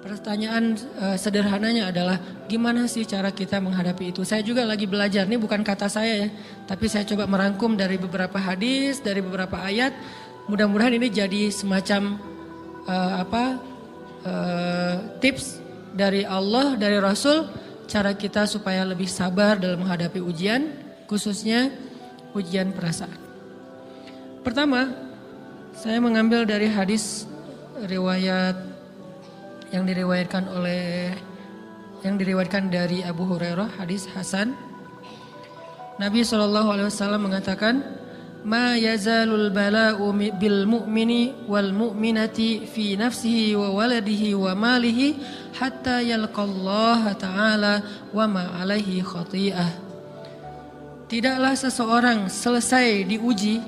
Pertanyaan sederhananya adalah gimana sih cara kita menghadapi itu? Saya juga lagi belajar, ini bukan kata saya ya, tapi saya coba merangkum dari beberapa hadis, dari beberapa ayat. Mudah-mudahan ini jadi semacam tips dari Allah, dari Rasul, cara kita supaya lebih sabar dalam menghadapi ujian, khususnya ujian perasaan. Pertama, saya mengambil dari hadis riwayat yang diriwayatkan dari Abu Hurairah, hadis Hasan. Nabi SAW mengatakan, "Ma yazalul bala'u bil mu'mini wal mu'minati fi nafsihi wa waladihi wa malihi hatta yalqallaha ta'ala wa ma alaihi khati'ah." Tidaklah seseorang selesai diuji,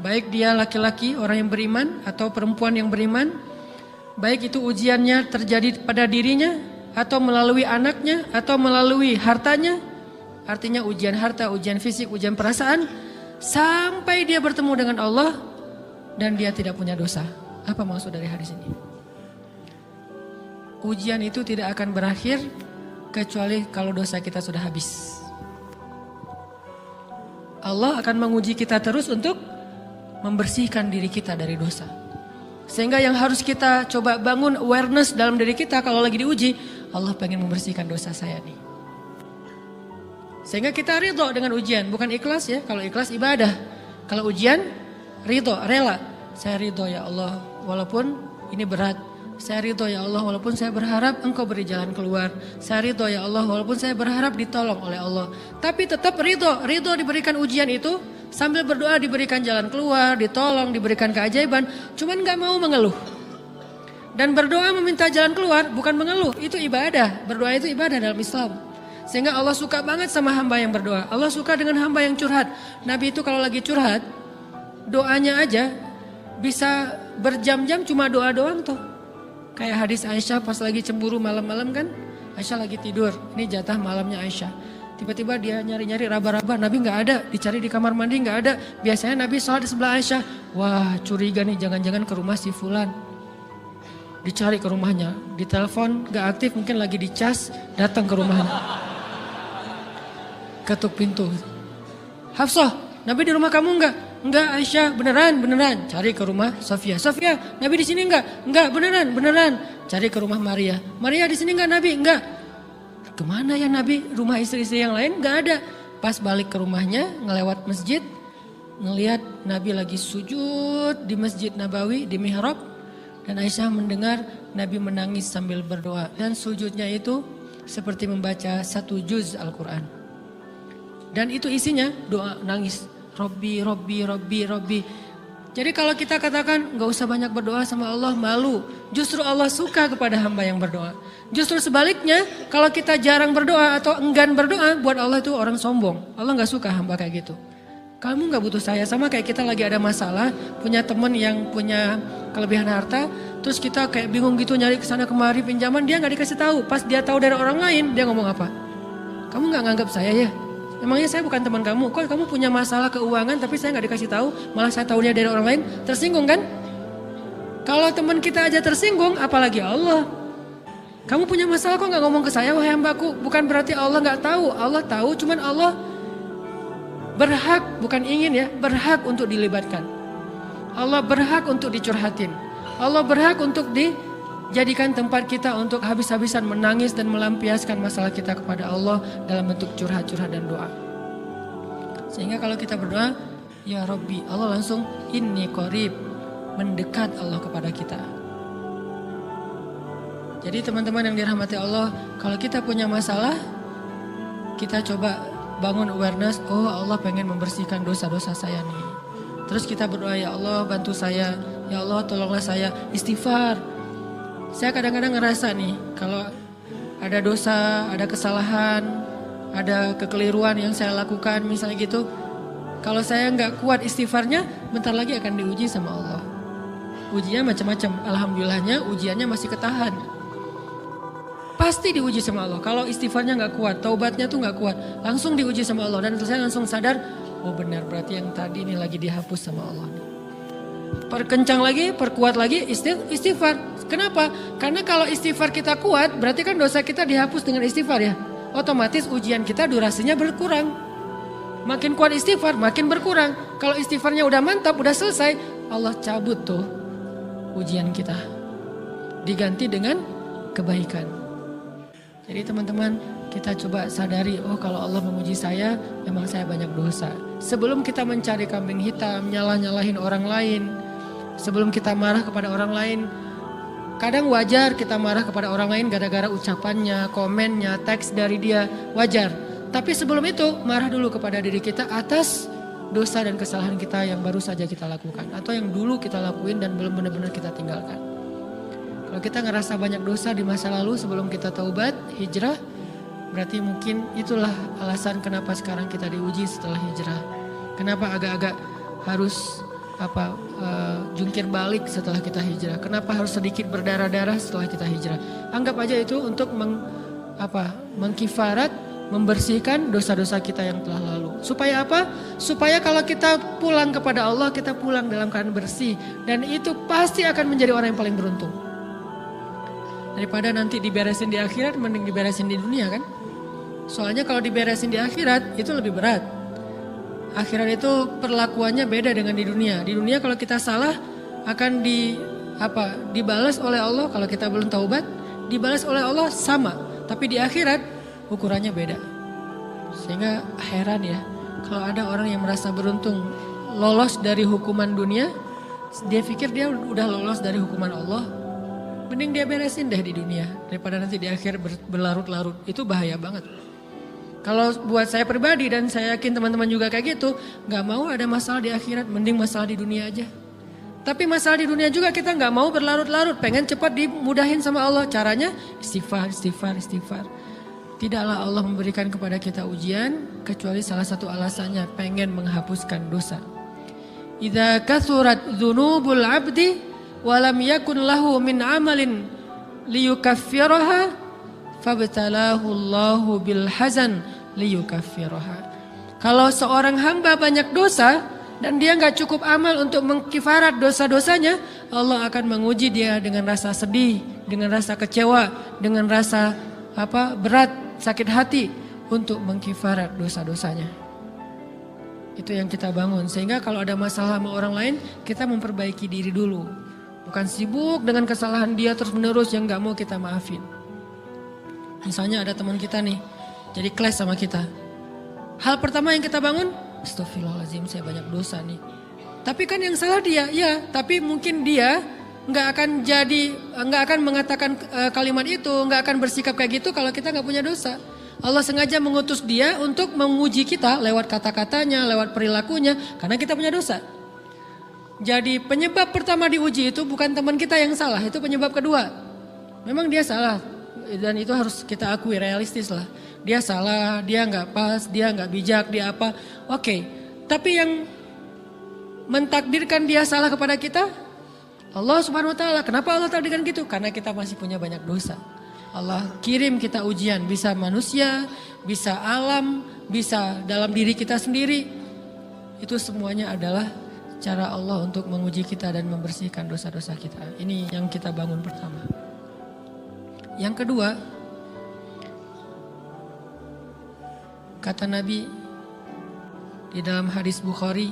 baik dia laki-laki, orang yang beriman, atau perempuan yang beriman, baik itu ujiannya terjadi pada dirinya, atau melalui anaknya, atau melalui hartanya, artinya ujian harta, ujian fisik, ujian perasaan, sampai dia bertemu dengan Allah dan dia tidak punya dosa. Apa maksud dari hadis ini? Ujian itu tidak akan berakhir kecuali kalau dosa kita sudah habis. Allah akan menguji kita terus untuk membersihkan diri kita dari dosa. Sehingga yang harus kita coba bangun awareness dalam diri kita kalau lagi diuji, Allah pengen membersihkan dosa saya nih. Sehingga kita ridho dengan ujian, bukan ikhlas ya. Kalau ikhlas ibadah, kalau ujian ridho, rela. Saya ridho ya Allah walaupun ini berat. Saya ridho ya Allah walaupun saya berharap Engkau beri jalan keluar. Saya ridho ya Allah walaupun saya berharap ditolong oleh Allah. Tapi tetap ridho diberikan ujian itu. Sambil berdoa diberikan jalan keluar, ditolong, diberikan keajaiban. Cuman gak mau mengeluh. Dan berdoa meminta jalan keluar bukan mengeluh, itu ibadah. Berdoa itu ibadah dalam Islam. Sehingga Allah suka banget sama hamba yang berdoa. Allah suka dengan hamba yang curhat. Nabi itu kalau lagi curhat, doanya aja bisa berjam-jam cuma doa doang tuh. Kayak hadis Aisyah pas lagi cemburu malam-malam kan. Aisyah lagi tidur, ini jatah malamnya Aisyah. Tiba-tiba dia nyari-nyari raba-raba, Nabi gak ada, dicari di kamar mandi gak ada. Biasanya Nabi sholat di sebelah Aisyah. Wah curiga nih, jangan-jangan ke rumah si Fulan. Dicari ke rumahnya, ditelepon gak aktif, mungkin lagi dicas, datang ke rumahnya. Ketuk pintu. Hafsah, Nabi di rumah kamu enggak? Enggak Aisyah, beneran. Cari ke rumah Sofia. Sofia, Nabi di sini enggak? Enggak, beneran. Cari ke rumah Maria. Maria di sini enggak Nabi? Enggak. Kemana ya Nabi? Rumah istri-istri yang lain enggak ada. Pas balik ke rumahnya, ngelewat masjid, ngelihat Nabi lagi sujud di Masjid Nabawi, di mihrab. Dan Aisyah mendengar Nabi menangis sambil berdoa. Dan sujudnya itu seperti membaca 1 juz Al-Quran. Dan itu isinya doa nangis. Robbi. Jadi kalau kita katakan gak usah banyak berdoa sama Allah, malu. Justru Allah suka kepada hamba yang berdoa. Justru sebaliknya kalau kita jarang berdoa atau enggan berdoa, buat Allah itu orang sombong. Allah gak suka hamba kayak gitu. Kamu gak butuh saya, sama kayak kita lagi ada masalah, punya teman yang punya kelebihan harta, terus kita kayak bingung gitu nyari kesana kemari pinjaman, dia gak dikasih tahu. Pas dia tahu dari orang lain, dia ngomong apa? Kamu gak nganggap saya ya? Emangnya saya bukan teman kamu? Kok kamu punya masalah keuangan tapi saya gak dikasih tahu, malah saya tahunya dari orang lain? Tersinggung kan? Kalau teman kita aja tersinggung, apalagi Allah. Kamu punya masalah kok gak ngomong ke saya, wahai hambaku? Bukan berarti Allah gak tahu, Allah tahu, cuman Allah berhak, bukan ingin ya, berhak untuk dilibatkan. Allah berhak untuk dicurhatin. Allah berhak untuk dijadikan tempat kita untuk habis-habisan menangis dan melampiaskan masalah kita kepada Allah dalam bentuk curhat-curhat dan doa. Sehingga kalau kita berdoa, ya Rabbi, Allah langsung inni qarib, mendekat Allah kepada kita. Jadi teman-teman yang dirahmati Allah, kalau kita punya masalah, kita coba bangun awareness, oh Allah pengen membersihkan dosa-dosa saya nih. Terus kita berdoa, ya Allah bantu saya, ya Allah tolonglah saya, istighfar. Saya kadang-kadang ngerasa nih, kalau ada dosa, ada kesalahan, ada kekeliruan yang saya lakukan misalnya gitu, kalau saya nggak kuat istighfarnya, bentar lagi akan diuji sama Allah. Ujinya macam-macam, alhamdulillahnya ujiannya masih ketahan. Pasti diuji sama Allah. Kalau istighfarnya nggak kuat, taubatnya tuh nggak kuat, langsung diuji sama Allah. Dan saya langsung sadar, oh benar berarti yang tadi ini lagi dihapus sama Allah. perkencang lagi, perkuat lagi istighfar. Kenapa? Karena kalau istighfar kita kuat, berarti kan dosa kita dihapus dengan istighfar ya. Otomatis ujian kita durasinya berkurang. Makin kuat istighfar, makin berkurang. Kalau istighfarnya udah mantap, udah selesai, Allah cabut tuh ujian kita. Diganti dengan kebaikan. Jadi teman-teman, kita coba sadari, oh kalau Allah menguji saya, memang saya banyak dosa. Sebelum kita mencari kambing hitam, nyalahin orang lain, sebelum kita marah kepada orang lain, kadang wajar kita marah kepada orang lain gara-gara ucapannya, komennya, teks dari dia, wajar. Tapi sebelum itu marah dulu kepada diri kita atas dosa dan kesalahan kita yang baru saja kita lakukan. Atau yang dulu kita lakuin dan belum benar-benar kita tinggalkan. Kalau kita ngerasa banyak dosa di masa lalu sebelum kita taubat, hijrah, berarti mungkin itulah alasan kenapa sekarang kita diuji setelah hijrah. Kenapa agak-agak harus jungkir balik setelah kita hijrah. Kenapa harus sedikit berdarah-darah setelah kita hijrah. Anggap aja itu untuk mengkifarat, membersihkan dosa-dosa kita yang telah lalu. Supaya apa? Supaya kalau kita pulang kepada Allah, kita pulang dalam keadaan bersih. Dan itu pasti akan menjadi orang yang paling beruntung. Daripada nanti diberesin di akhirat, mending diberesin di dunia kan? Soalnya kalau diberesin di akhirat, itu lebih berat. Akhirat itu perlakuannya beda dengan di dunia. Di dunia kalau kita salah akan dibalas oleh Allah. Kalau kita belum taubat, dibalas oleh Allah sama. Tapi di akhirat ukurannya beda. Sehingga heran ya, kalau ada orang yang merasa beruntung lolos dari hukuman dunia, dia pikir dia udah lolos dari hukuman Allah. Mending dia beresin deh di dunia daripada nanti di akhir berlarut-larut. Itu bahaya banget. Kalau buat saya pribadi dan saya yakin teman-teman juga kayak gitu, gak mau ada masalah di akhirat, mending masalah di dunia aja. Tapi masalah di dunia juga kita gak mau berlarut-larut, pengen cepat dimudahin sama Allah. Caranya istighfar. Tidaklah Allah memberikan kepada kita ujian, kecuali salah satu alasannya pengen menghapuskan dosa. Idza kathurat dzunubul abdi, walam yakun lahu min amalin liyukaffiraha, fabtalahu Allahu bil hazan liyukaffiraha. Kalau seorang hamba banyak dosa dan dia nggak cukup amal untuk mengkifarat dosa-dosanya, Allah akan menguji dia dengan rasa sedih, dengan rasa kecewa, dengan rasa berat, sakit hati untuk mengkifarat dosa-dosanya. Itu yang kita bangun. Sehingga kalau ada masalah sama orang lain, kita memperbaiki diri dulu. Bukan sibuk dengan kesalahan dia terus menerus yang nggak mau kita maafin. Misalnya ada teman kita nih, jadi clash sama kita. Hal pertama yang kita bangun, astagfirullahaladzim saya banyak dosa nih. Tapi kan yang salah dia, ya. Tapi mungkin dia nggak akan mengatakan kalimat itu, nggak akan bersikap kayak gitu kalau kita nggak punya dosa. Allah sengaja mengutus dia untuk menguji kita lewat kata-katanya, lewat perilakunya, karena kita punya dosa. Jadi penyebab pertama diuji itu bukan teman kita yang salah, itu penyebab kedua. Memang dia salah. Dan itu harus kita akui, realistis lah. Dia salah, dia nggak pas, dia nggak bijak, dia apa. Oke, tapi yang mentakdirkan dia salah kepada kita, Allah Subhanahu Wa Taala. Kenapa Allah takdirkan gitu? Karena kita masih punya banyak dosa. Allah kirim kita ujian, bisa manusia, bisa alam, bisa dalam diri kita sendiri. Itu semuanya adalah cara Allah untuk menguji kita dan membersihkan dosa-dosa kita. Ini yang kita bangun pertama. Yang kedua, kata Nabi di dalam hadis Bukhari,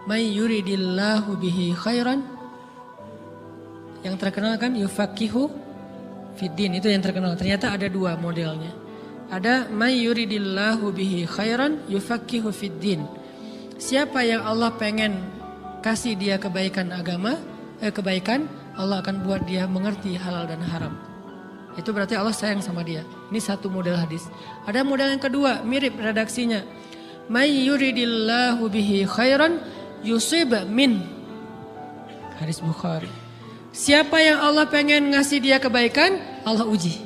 "May yuridillahu bihi khairan." Yang terkenal kan yufaqihu fiddin, itu yang terkenal. Ternyata ada dua modelnya. Ada may yuridillahu bihi khairan yufaqihu fiddin. Siapa yang Allah pengen kasih dia kebaikan kebaikan, Allah akan buat dia mengerti halal dan haram. Itu berarti Allah sayang sama dia. Ini satu model hadis. Ada model yang kedua, mirip redaksinya. May yuridillahu bihi khairan yusib min. Hadis Bukhari. Siapa yang Allah pengen ngasih dia kebaikan, Allah uji.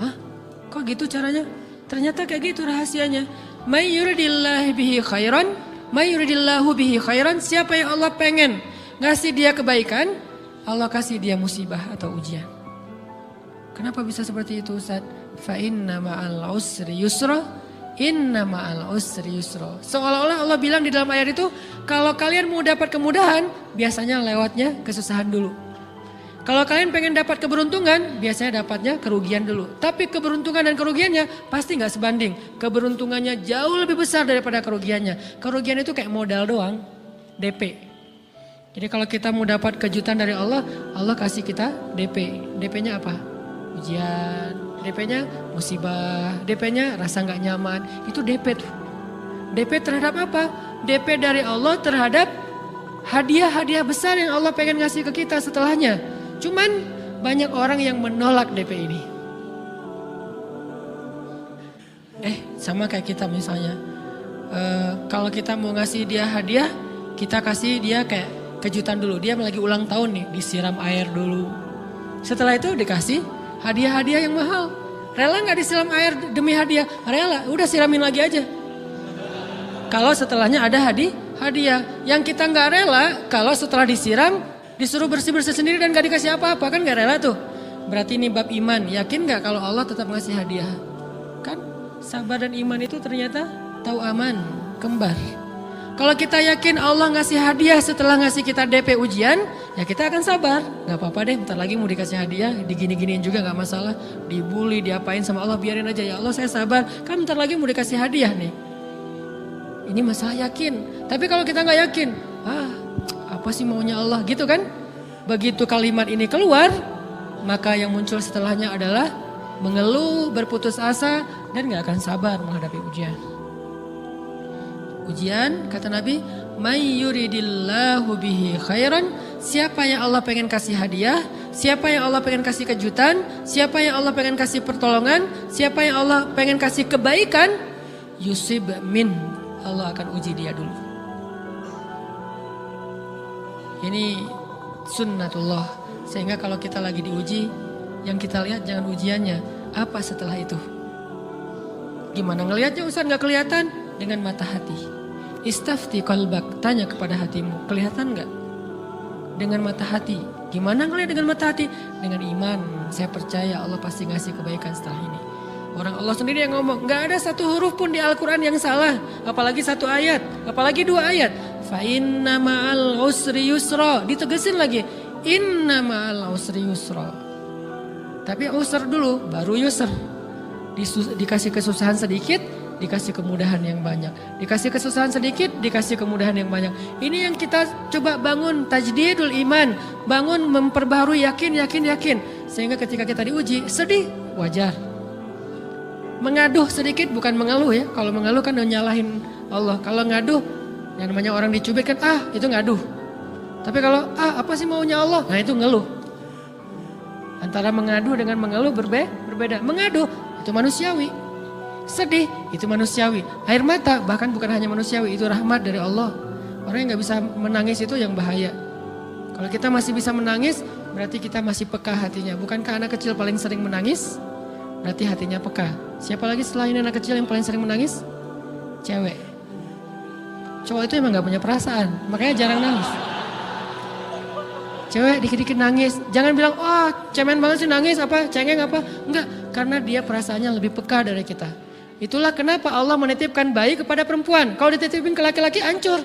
Hah? Kok gitu caranya? Ternyata kayak gitu rahasianya. May yuridillahu bihi khairan, may yuridillahu bihi khairan. Siapa yang Allah pengen ngasih dia kebaikan, Allah kasih dia musibah atau ujian. Kenapa bisa seperti itu Ustaz? Fa inna ma'al usri yusra, Inna ma'al usri yusra. Seolah-olah Allah bilang di dalam ayat itu, kalau kalian mau dapat kemudahan, biasanya lewatnya kesusahan dulu. Kalau kalian pengen dapat keberuntungan, biasanya dapatnya kerugian dulu. Tapi keberuntungan dan kerugiannya pasti gak sebanding. Keberuntungannya jauh lebih besar daripada kerugiannya. Kerugian itu kayak modal doang, DP. Jadi kalau kita mau dapat kejutan dari Allah, Allah kasih kita DP. DP-nya apa? Ujian. DP-nya musibah. DP-nya rasa gak nyaman. Itu DP tuh. DP terhadap apa? DP dari Allah terhadap hadiah-hadiah besar yang Allah pengen ngasih ke kita setelahnya. Cuman banyak orang yang menolak DP ini. Sama kayak kita misalnya. Kalau kita mau ngasih dia hadiah, kita kasih dia kayak kejutan dulu. Dia lagi ulang tahun nih, disiram air dulu. Setelah itu dikasih hadiah-hadiah yang mahal. Rela gak disiram air demi hadiah? Rela, udah siramin lagi aja. Kalau setelahnya ada hadiah. Yang kita gak rela, kalau setelah disiram, disuruh bersih-bersih sendiri dan gak dikasih apa-apa, kan gak rela tuh. Berarti ini bab iman. Yakin gak kalau Allah tetap ngasih hadiah? Kan sabar dan iman itu ternyata tahu aman, kembar. Kalau kita yakin Allah ngasih hadiah setelah ngasih kita DP ujian, ya kita akan sabar. Gak apa-apa deh, bentar lagi mau dikasih hadiah, digini-giniin juga gak masalah. Dibully, diapain sama Allah, biarin aja. Ya Allah saya sabar, kan bentar lagi mau dikasih hadiah nih. Ini masalah yakin. Tapi kalau kita gak yakin, apa sih maunya Allah gitu kan? Begitu kalimat ini keluar, maka yang muncul setelahnya adalah mengeluh, berputus asa, dan gak akan sabar menghadapi ujian. Ujian, kata Nabi, may yuridillahu bihi khairan, siapa yang Allah pengen kasih hadiah, siapa yang Allah pengen kasih kejutan, siapa yang Allah pengen kasih pertolongan, siapa yang Allah pengen kasih kebaikan, yusib min, Allah akan uji dia dulu. Ini sunnatullah. Sehingga kalau kita lagi diuji, yang kita lihat jangan ujiannya, apa setelah itu. Gimana ngelihatnya Ustaz gak kelihatan? Dengan mata hati. Istafti qalbak, tanya kepada hatimu, kelihatan gak? Dengan mata hati. Gimana ngelihat dengan mata hati? Dengan iman, saya percaya Allah pasti ngasih kebaikan setelah ini. Orang Allah sendiri yang ngomong, gak ada satu huruf pun di Al-Quran yang salah. Apalagi satu ayat, apalagi dua ayat. Fa inna ma'al usri yusra. Ditegesin lagi. Inna ma'al usri yusra. Tapi usr dulu, baru yusr. Dikasih kesusahan sedikit, dikasih kemudahan yang banyak. Dikasih kesusahan sedikit, dikasih kemudahan yang banyak. Ini yang kita coba bangun tajdidul iman. Bangun memperbaharui yakin. Sehingga ketika kita diuji, sedih, wajar. Mengaduh sedikit, bukan mengeluh ya. Kalau mengeluh kan nyalahin Allah. Kalau ngaduh, yang namanya orang dicubit kan, itu ngaduh. Tapi kalau, apa sih maunya Allah? Nah itu ngeluh. Antara mengaduh dengan mengeluh berbeda. Mengaduh, itu manusiawi. Sedih, itu manusiawi. Air mata, bahkan bukan hanya manusiawi, itu rahmat dari Allah. Orang yang gak bisa menangis itu yang bahaya. Kalau kita masih bisa menangis, berarti kita masih peka hatinya. Bukankah anak kecil paling sering menangis? Berarti hatinya peka. Siapa lagi selain anak kecil yang paling sering menangis? Cewek. Cowok itu emang gak punya perasaan, makanya jarang nangis. Cewek dikit-dikit nangis, jangan bilang, cemen banget sih nangis, cengeng apa. Enggak, karena dia perasaannya lebih peka dari kita. Itulah kenapa Allah menitipkan bayi kepada perempuan. Kalau dititipin ke laki-laki hancur.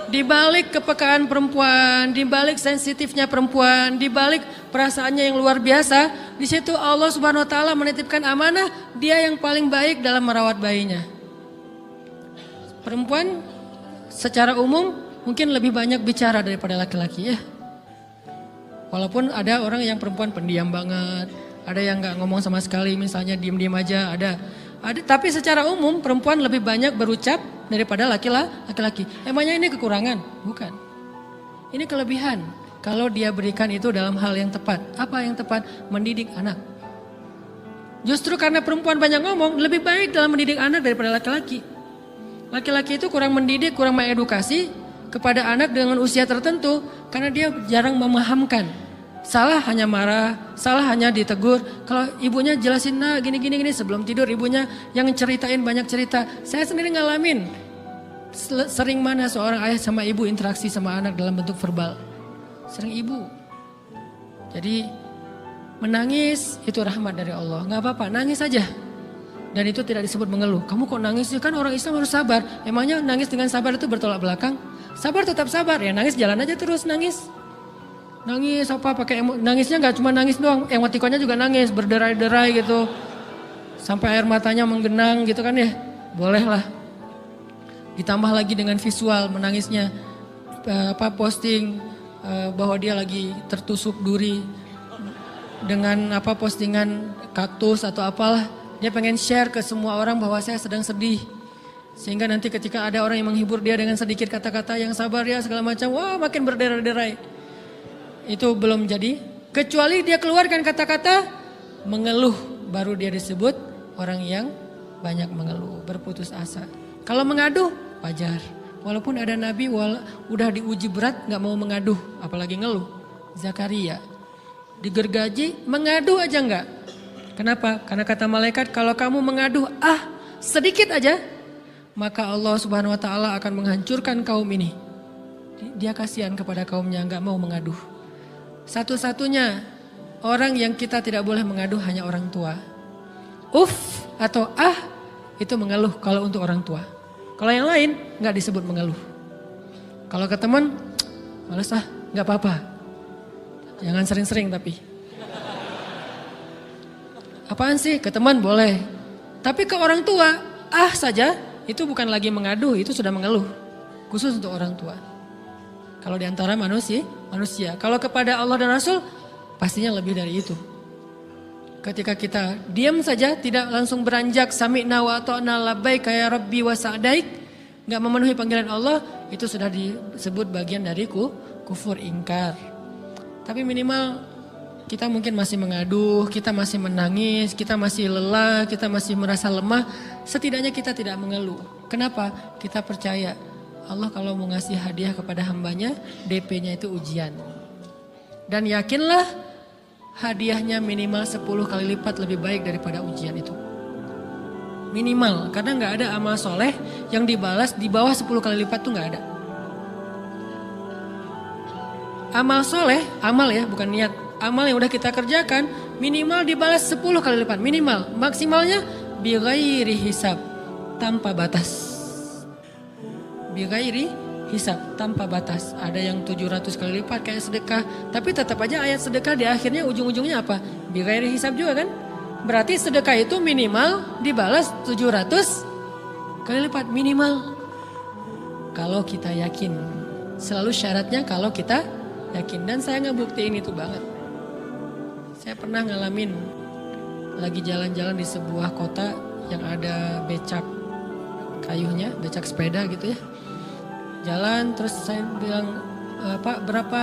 Di balik kepekaan perempuan, di balik sensitifnya perempuan, di balik perasaannya yang luar biasa, di situ Allah Subhanahu wa taala menitipkan amanah dia yang paling baik dalam merawat bayinya. Perempuan secara umum mungkin lebih banyak bicara daripada laki-laki ya. Walaupun ada orang yang perempuan pendiam banget, ada yang nggak ngomong sama sekali, misalnya diem-diem aja, ada. Tapi secara umum perempuan lebih banyak berucap daripada laki-laki. Emangnya ini kekurangan? Bukan. Ini kelebihan. Kalau dia berikan itu dalam hal yang tepat. Apa yang tepat? Mendidik anak. Justru karena perempuan banyak ngomong, lebih baik dalam mendidik anak daripada laki-laki. Laki-laki itu kurang mendidik, kurang mengedukasi kepada anak dengan usia tertentu karena dia jarang memahamkan. Salah hanya marah, salah hanya ditegur. Kalau ibunya jelasin, gini sebelum tidur ibunya yang ceritain banyak cerita. Saya sendiri ngalamin sering mana seorang ayah sama ibu interaksi sama anak dalam bentuk verbal. Sering ibu. Jadi menangis itu rahmat dari Allah. Gak apa-apa, nangis aja. Dan itu tidak disebut mengeluh. Kamu kok nangis sih? Kan orang Islam harus sabar. Emangnya nangis dengan sabar itu bertolak belakang? Sabar tetap sabar. Ya nangis jalan aja terus nangis. Nangis apa pakai nangisnya nggak cuma nangis doang. Emotikonnya juga nangis berderai-derai gitu. Sampai air matanya menggenang gitu kan ya. Bolehlah. Ditambah lagi dengan visual menangisnya. Posting bahwa dia lagi tertusuk duri. Dengan postingan kaktus atau apalah. Dia pengen share ke semua orang bahwa saya sedang sedih. Sehingga nanti ketika ada orang yang menghibur dia dengan sedikit kata-kata yang sabar ya segala macam. Wah makin berderai-derai. Itu belum jadi. Kecuali dia keluarkan kata-kata mengeluh. Baru dia disebut orang yang banyak mengeluh. Berputus asa. Kalau mengaduh wajar. Walaupun ada nabi udah diuji berat gak mau mengaduh. Apalagi ngeluh. Zakaria. Digergaji mengadu aja enggak. Kenapa? Karena kata malaikat kalau kamu mengadu sedikit aja. Maka Allah Subhanahu Wa Taala akan menghancurkan kaum ini. Dia kasihan kepada kaumnya enggak mau mengadu. Satu-satunya orang yang kita tidak boleh mengadu hanya orang tua. Atau itu mengeluh kalau untuk orang tua. Kalau yang lain enggak disebut mengeluh. Kalau ke teman, males enggak apa-apa. Jangan sering-sering tapi. Apaan sih? Ke teman boleh. Tapi ke orang tua, saja itu bukan lagi mengadu, itu sudah mengeluh. Khusus untuk orang tua. Kalau di antara manusia. Kalau kepada Allah dan Rasul, pastinya lebih dari itu. Ketika kita diam saja, tidak langsung beranjak sami'na wa ata'na labbaik ya rabbi wa sa'daik, enggak memenuhi panggilan Allah, itu sudah disebut bagian dari kufur ingkar. Tapi minimal kita mungkin masih mengaduh, kita masih menangis, kita masih lelah, kita masih merasa lemah. Setidaknya kita tidak mengeluh. Kenapa? Kita percaya Allah kalau mau ngasih hadiah kepada hambanya, DP-nya itu ujian. Dan yakinlah hadiahnya minimal 10 kali lipat lebih baik daripada ujian itu. Minimal, karena gak ada amal soleh yang dibalas di bawah 10 kali lipat tuh gak ada. Amal soleh, amal ya bukan niat. Amal yang udah kita kerjakan minimal dibalas 10 kali lipat. Minimal, maksimalnya bighairi hisab, tanpa batas. Bighairi hisab, tanpa batas. Ada yang 700 kali lipat kayak sedekah. Tapi tetap aja ayat sedekah di akhirnya ujung-ujungnya apa? Bighairi hisab juga kan? Berarti sedekah itu minimal dibalas 700 kali lipat. Minimal. Kalau kita yakin. Selalu syaratnya kalau kita yakin. Dan saya ngebuktiin itu banget. Saya pernah ngalamin lagi jalan-jalan di sebuah kota yang ada becak kayunya, becak sepeda gitu ya. Jalan terus saya bilang, Pak berapa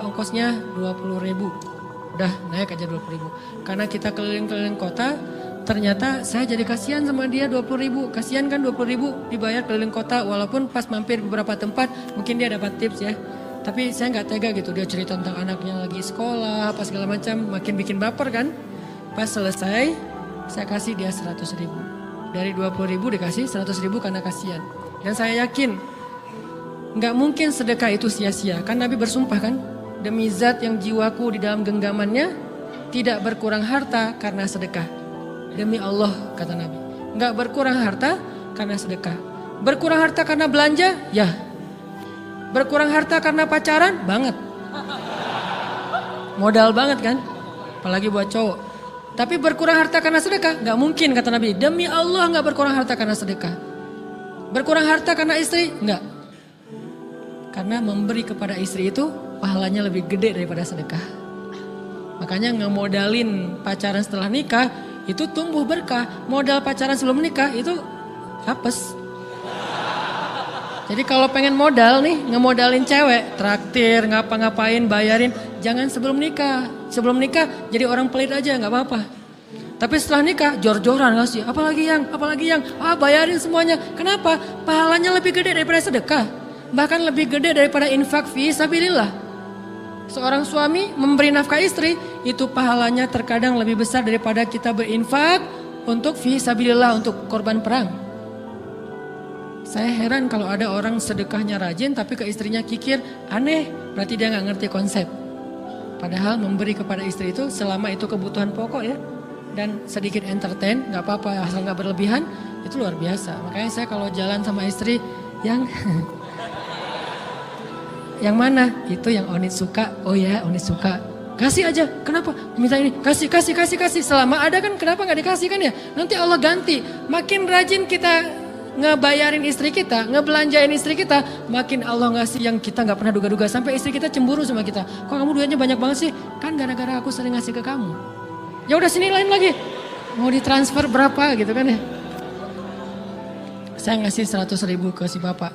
ongkosnya? 20.000. Udah naik aja 20.000. Karena kita keliling-keliling kota, ternyata saya jadi kasihan sama dia 20.000. Kasihan kan 20.000 dibayar keliling kota walaupun pas mampir beberapa tempat mungkin dia dapat tips ya. Tapi saya nggak tega gitu, dia cerita tentang anaknya lagi sekolah, apa segala macam, makin bikin baper kan. Pas selesai, saya kasih dia 100.000. Dari 20.000 dikasih 100.000 karena kasihan. Dan saya yakin, nggak mungkin sedekah itu sia-sia. Kan Nabi bersumpah kan, demi zat yang jiwaku di dalam genggamannya, tidak berkurang harta karena sedekah. Demi Allah, kata Nabi. Nggak berkurang harta karena sedekah. Berkurang harta karena belanja? Ya. Berkurang harta karena pacaran? Banget. Modal banget kan? Apalagi buat cowok. Tapi berkurang harta karena sedekah? Gak mungkin kata Nabi. Demi Allah gak berkurang harta karena sedekah. Berkurang harta karena istri? Enggak. Karena memberi kepada istri itu pahalanya lebih gede daripada sedekah. Makanya ngemodalin pacaran setelah nikah itu tumbuh berkah. Modal pacaran sebelum nikah itu hapes. Jadi kalau pengen modal nih, ngemodalin cewek, traktir, ngapa-ngapain, bayarin, jangan sebelum nikah. Sebelum nikah jadi orang pelit aja, nggak apa-apa. Tapi setelah nikah, jor-joran ngasih, apalagi yang, bayarin semuanya. Kenapa? Pahalanya lebih gede daripada sedekah. Bahkan lebih gede daripada infak fi sabilillah. Seorang suami memberi nafkah istri, itu pahalanya terkadang lebih besar daripada kita berinfak untuk fi sabilillah, untuk korban perang. Saya heran kalau ada orang sedekahnya rajin tapi ke istrinya kikir, aneh, berarti dia gak ngerti konsep. Padahal memberi kepada istri itu selama itu kebutuhan pokok ya. dan sedikit entertain, nggak apa-apa asal nggak berlebihan, itu luar biasa. Makanya saya kalau jalan sama istri yang yang mana? Itu yang Onit suka. Oh ya, Onit suka. Kasih aja. Kenapa? Minta ini. Kasih. Selama ada kan kenapa nggak dikasih kan ya? Nanti Allah ganti. Makin rajin kita ngebayarin istri kita, ngebelanjain istri kita, makin Allah ngasih yang kita nggak pernah duga-duga. Sampai istri kita cemburu sama kita. Kok kamu duitnya banyak banget sih? Kan gara-gara aku sering ngasih ke kamu. Ya udah sini lain lagi. Mau ditransfer berapa gitu kan ya? Saya ngasih 100.000 ke si bapak.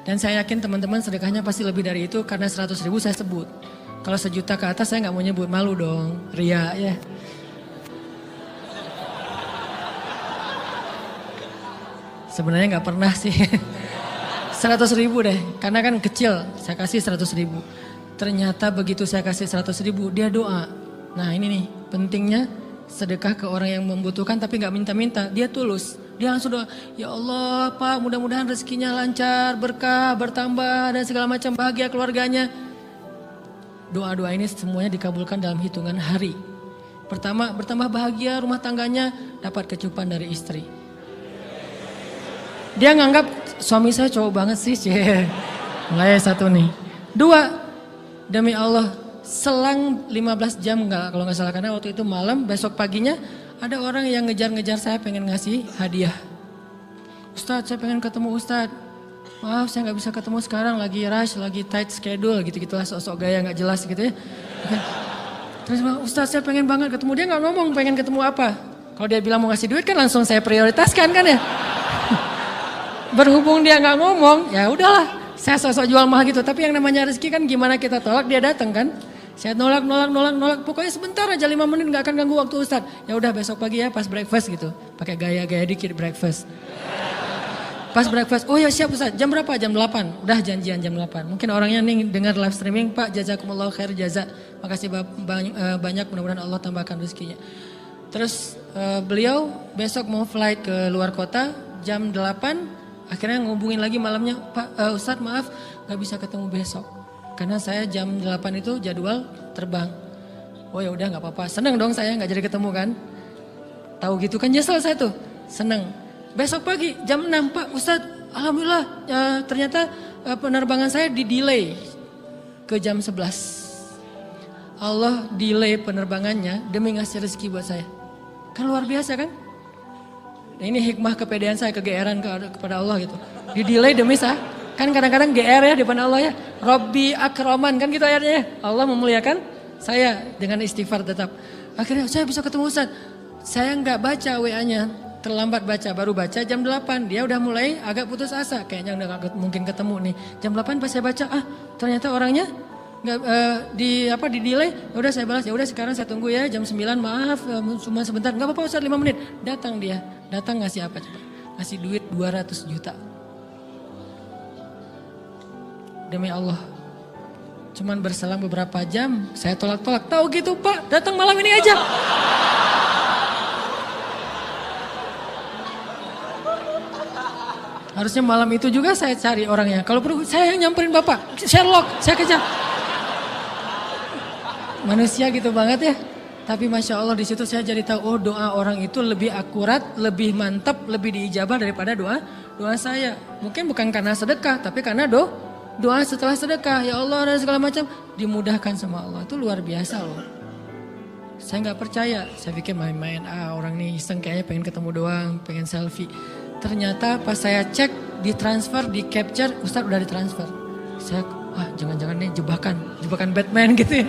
Dan saya yakin teman-teman sedekahnya pasti lebih dari itu karena 100.000 saya sebut. Kalau 1 juta ke atas saya nggak mau nyebut, malu dong, ria ya. Sebenarnya nggak pernah sih. 100.000 deh, karena kan kecil, saya kasih 100.000. Ternyata begitu saya kasih 100.000, dia doa. Nah ini nih pentingnya sedekah ke orang yang membutuhkan tapi nggak minta-minta, dia tulus. Dia langsung doa, ya Allah Pak mudah-mudahan rezekinya lancar, berkah, bertambah dan segala macam, bahagia keluarganya. Doa-doa ini semuanya dikabulkan dalam hitungan hari. Pertama bertambah bahagia rumah tangganya, dapat kecupan dari istri. Dia nganggap suami saya cowok banget sih. Mulai 1 nih. 2, demi Allah selang 15 jam kalau nggak salah, karena waktu itu malam, besok paginya ada orang yang ngejar-ngejar saya pengen ngasih hadiah. Ustadz saya pengen ketemu Ustadz. Maaf saya nggak bisa ketemu sekarang, lagi rush, lagi tight schedule gitu-gitulah, sok-sok gaya nggak jelas gitu ya. Terus Ustadz saya pengen banget ketemu, dia nggak ngomong pengen ketemu apa. Kalau dia bilang mau ngasih duit kan langsung saya prioritaskan kan ya. Berhubung dia nggak ngomong, ya udahlah, saya sok-sok jual mahal gitu. Tapi yang namanya rezeki kan gimana kita tolak, dia datang kan. Saya nolak. Pokoknya sebentar aja 5 menit nggak akan ganggu waktu Ustadz. Ya udah besok pagi ya pas breakfast gitu. Pakai gaya-gaya dikit breakfast. Pas breakfast, oh ya siap Ustadz. Jam berapa? Jam 8. Udah janjian jam 8. Mungkin orangnya nih dengar live streaming, Pak jazakumullah khair jaza. Makasih banyak, mudah-mudahan Allah tambahkan rezekinya. Terus beliau besok mau flight ke luar kota jam 8. Akhirnya ngubungin lagi malamnya, Pak Ustadz maaf gak bisa ketemu besok. Karena saya jam 8 itu jadwal terbang. Oh ya udah nggak apa-apa. Seneng dong saya nggak jadi ketemu kan. Tahu gitu kan nyesel saya tuh. Seneng. Besok pagi jam 6 Pak Ustadz alhamdulillah ternyata penerbangan saya di delay ke jam 11. Allah delay penerbangannya demi ngasih rezeki buat saya. Kan luar biasa kan. Nah, ini hikmah kepedean saya, kegeeran kepada Allah gitu. Di delay demi saya. Kan kadang-kadang GR ya di depan Allah ya. Robbi akroman kan gitu ayatnya. Allah memuliakan saya dengan istighfar tetap. Akhirnya saya bisa ketemu Ustaz. Saya nggak baca WA-nya. Terlambat baca, baru baca jam 8. Dia udah mulai agak putus asa. Kayaknya udah gak mungkin ketemu nih. Jam 8 pas saya baca, ternyata orangnya nggak di delay. Udah saya balas, ya udah sekarang saya tunggu ya jam 9. Maaf cuma sebentar. Nggak apa-apa Ustaz 5 menit. Datang dia. Datang ngasih apa coba? Ngasih duit 200 juta. Demi Allah. Cuman berselang beberapa jam, saya tolak-tolak. Tahu gitu Pak, datang malam ini aja. Harusnya malam itu juga saya cari orangnya. Kalau perlu saya yang nyamperin Bapak. Sherlock, saya kejar. Manusia gitu banget ya. Tapi Masya Allah di situ saya jadi tahu, oh doa orang itu lebih akurat, lebih mantap, lebih diijabah daripada doa saya. Mungkin bukan karena sedekah, tapi karena doa setelah sedekah, ya Allah dan segala macam dimudahkan sama Allah. Itu luar biasa loh. Saya nggak percaya, saya pikir main-main, orang nih iseng kayaknya pengen ketemu doang, pengen selfie. Ternyata pas saya cek, ditransfer, di capture, Ustadz udah ditransfer. Saya, jangan-jangan nih jebakan Batman gitu ya.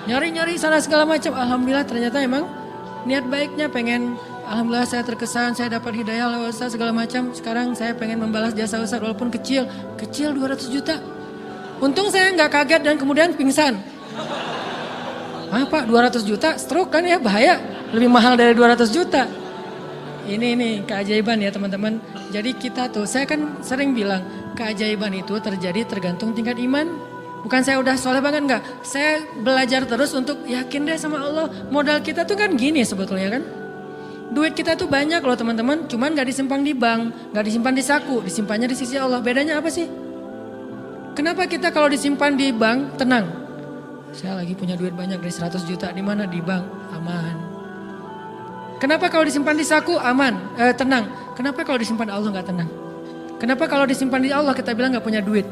Nyari-nyari sana segala macam, alhamdulillah ternyata emang niat baiknya pengen, alhamdulillah saya terkesan, saya dapat hidayah lewat Ustaz segala macam. Sekarang saya pengen membalas jasa Ustaz walaupun kecil 200 juta. Untung saya nggak kaget dan kemudian pingsan. Pak 200 juta stroke kan ya, bahaya, lebih mahal dari 200 juta. Ini keajaiban ya teman-teman. Jadi kita tuh, saya kan sering bilang keajaiban itu terjadi tergantung tingkat iman. Bukan saya udah soleh banget enggak. Saya belajar terus untuk yakin deh sama Allah. Modal kita tuh kan gini sebetulnya kan. Duit kita tuh banyak loh teman-teman. Cuman gak disimpan di bank. Gak disimpan di saku. Disimpannya di sisi Allah. Bedanya apa sih? Kenapa kita kalau disimpan di bank tenang? Saya lagi punya duit banyak dari 100 juta. Di mana? Di bank. Aman. Kenapa kalau disimpan di saku aman, tenang? Kenapa kalau disimpan di Allah nggak tenang? Kenapa kalau disimpan di Allah kita bilang nggak punya duit?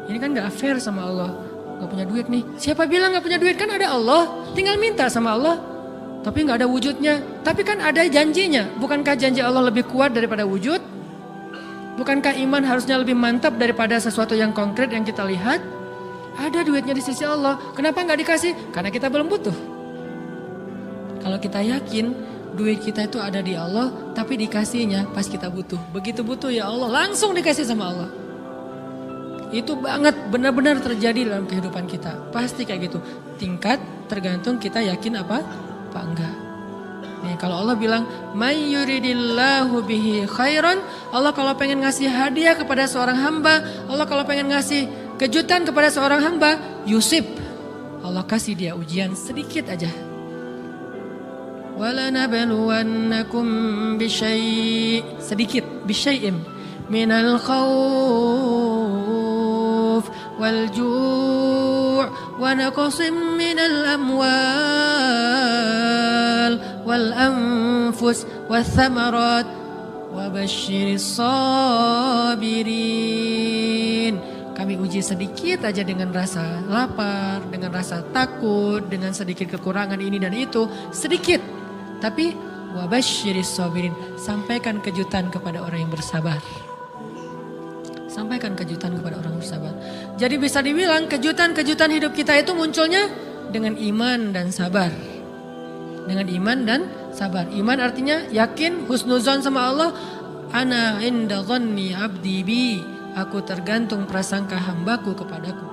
Ini kan nggak fair sama Allah. Nggak punya duit nih. Siapa bilang nggak punya duit? Kan ada Allah. Tinggal minta sama Allah. Tapi nggak ada wujudnya. Tapi kan ada janjinya. Bukankah janji Allah lebih kuat daripada wujud? Bukankah iman harusnya lebih mantap daripada sesuatu yang konkret yang kita lihat? Ada duitnya di sisi Allah. Kenapa nggak dikasih? Karena kita belum butuh. Kalau kita yakin duit kita itu ada di Allah, tapi dikasihnya pas kita butuh. Begitu butuh ya Allah, langsung dikasih sama Allah. Itu banget benar-benar terjadi dalam kehidupan kita. Pasti kayak gitu. Tingkat tergantung kita yakin apa enggak. Nih kalau Allah bilang, "May yuridillahu bihi khairan", Allah kalau pengen ngasih hadiah kepada seorang hamba, Allah kalau pengen ngasih kejutan kepada seorang hamba, yusib. Allah kasih dia ujian sedikit aja. وَلَنَبْلُوَنَّكُمْ بِشَيْءٍ sedikit بِشَيْءٍ مِنَ الْخَوْفِ وَالْجُوعِ وَنَقْصٍ مِنَ الْأَمْوَالِ وَالْأَنْفُسِ وَالثَّمَرَاتِ وَبَشِّرِ الصَّابِرِينَ. Kami uji sedikit aja dengan rasa lapar, dengan rasa takut, dengan sedikit kekurangan ini dan itu, sedikit. Tapi wabasyiris sabirin, sampaikan kejutan kepada orang yang bersabar. Sampaikan kejutan kepada orang yang bersabar. Jadi bisa dibilang kejutan-kejutan hidup kita itu munculnya dengan iman dan sabar. Dengan iman dan sabar. Iman artinya yakin, husnuzon sama Allah. Ana inda dhanni abdi bi. Aku tergantung prasangka hambaku kepadaku.